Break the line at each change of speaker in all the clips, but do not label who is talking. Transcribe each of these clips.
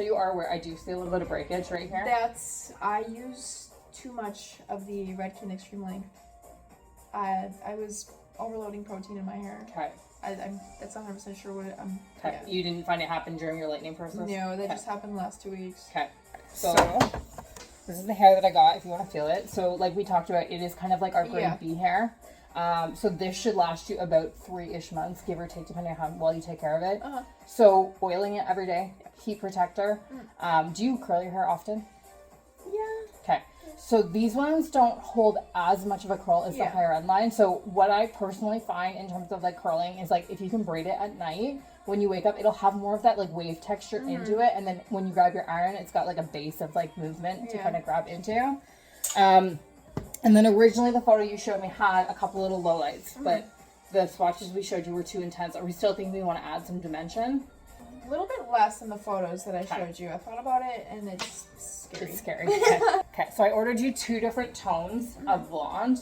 You are aware I do see a little bit of breakage right here.
I use too much of the Redken Extreme Length. I was overloading protein in my hair.
Okay.
That's 100% sure what I'm.
Okay. Yeah. You didn't find it happen during your lightening process?
No, that just happened the last 2 weeks.
Okay. So this is the hair that I got if you want to feel it. So like we talked about, it is kind of like our grade B hair. So this should last you about 3-ish months, give or take, depending on how well you take care of it. So oiling it every day, heat protector. Do you curl your hair often?
Yeah.
Okay. So these ones don't hold as much of a curl as the higher end line. So what I personally find in terms of like curling is like if you can braid it at night, when you wake up, it'll have more of that like wave texture into it. And then when you grab your iron, it's got like a base of like movement to kind of grab into. And then originally the photo you showed me had a couple little lowlights, but the swatches we showed you were too intense. Are we still thinking we want to add some dimension?
A little bit less than the photos that I showed you. I thought about it and it's scary.
It's scary. Okay, so I ordered you 2 different tones of blonde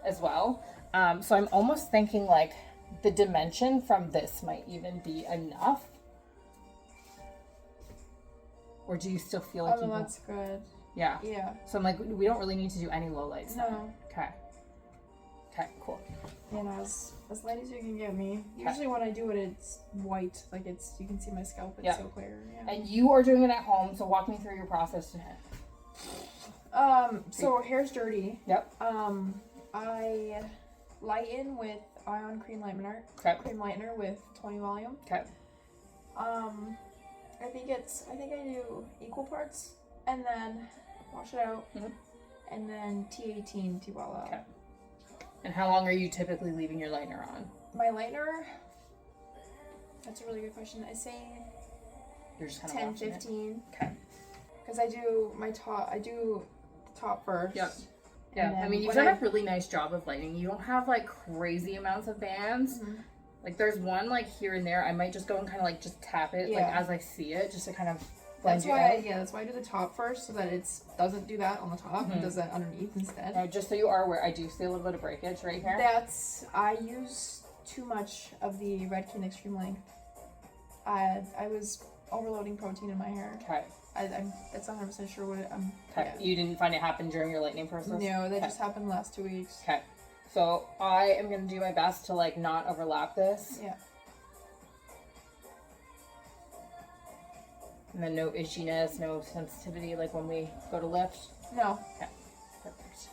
as well. So I'm almost thinking like the dimension from this might even be enough. Or do you still feel like
that's good.
Yeah.
Yeah.
So I'm like, we don't really need to do any lowlights.
No.
Okay. Okay, cool.
You know, as light as you can get me. Usually when I do it, it's white. Like you can see my scalp. It's so clear. Yeah.
And you are doing it at home, so walk me through your process.
So hair's dirty.
Yep.
I lighten with Ion Cream Lightener.
Okay.
Cream lightener with 20 volume.
Okay.
I think I do equal parts, and then wash it out, and then T18 T-Walla.
Okay. And how long are you typically leaving your lightener on?
My lightener, that's a really good question. I say
You're just kind of
10-15.
Okay.
Because I do the top first.
Yep. Yeah, I mean, you've done a really nice job of lighting. You don't have like crazy amounts of bands. Like there's one like here and there. I might just go and kind of like just tap it like as I see it, just to kind of blend
that's why I do the top first, so that it doesn't do that on the top and does that underneath instead.
Now, just so you are aware, I do see a little bit of breakage right here.
I use too much of the Redken Extreme Length. I was overloading protein in my hair.
Okay.
That's 100% sure what I'm.
Okay. Yeah. You didn't find it happen during your lightening process?
No, that just happened the last 2 weeks.
Okay. So I am going to do my best to like not overlap this.
Yeah.
And then no itchiness, no sensitivity like when we go to lift?
No.
Okay. Perfect.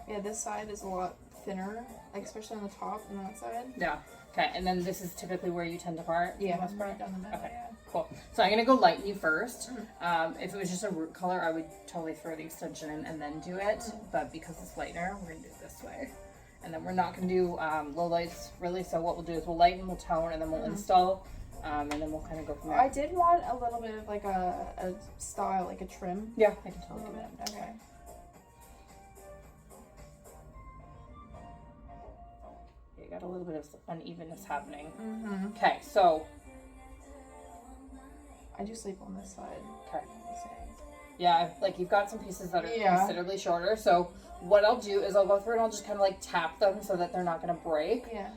Yeah, this side is a lot thinner, like especially on the top and that side.
Yeah. Okay, and then this is typically where you tend to part?
Yeah, right down the middle.
Okay, cool. So I'm going to go lighten you first. If it was just a root color, I would totally throw the extension in and then do it. But because it's lightener, we're going to do it this way. And then we're not going to do low lights, really. So what we'll do is we'll lighten, we'll tone, and then we'll install. And then we'll kind of go from there.
I did want a little bit of like a style, like a trim.
Yeah, I can totally do that.
Okay.
You got a little bit of unevenness happening. Okay, so
I do sleep on this side.
Okay. Yeah, like you've got some pieces that are considerably shorter. So what I'll do is I'll go through and I'll just kind of like tap them so that they're not going to break.
Yeah.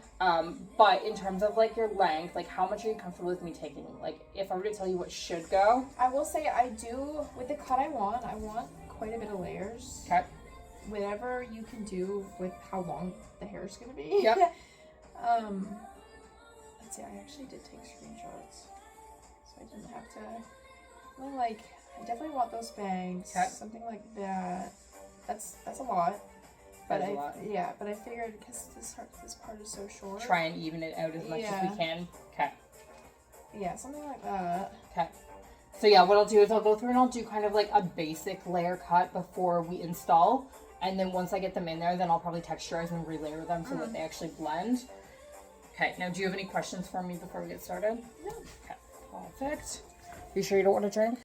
But in terms of like your length, like how much are you comfortable with me taking? Like if I were to tell you what should go.
I will say I do, with the cut I want quite a bit of layers.
Okay.
Whatever you can do with how long the hair is going to be.
Yep.
Let's see, I actually did take screenshots. So I didn't have to, I definitely want those bangs.
Okay.
Something like that. That's a lot. But
That's a lot.
Yeah, but I figured because this part is so short.
Try and even it out as much as we can. Okay.
Yeah, something like that.
Okay. So yeah, what I'll do is I'll go through and I'll do kind of like a basic layer cut before we install. And then once I get them in there, then I'll probably texturize and relayer them so that they actually blend. Okay, now do you have any questions for me before we get started?
No.
Okay, perfect. You sure you don't want to drink?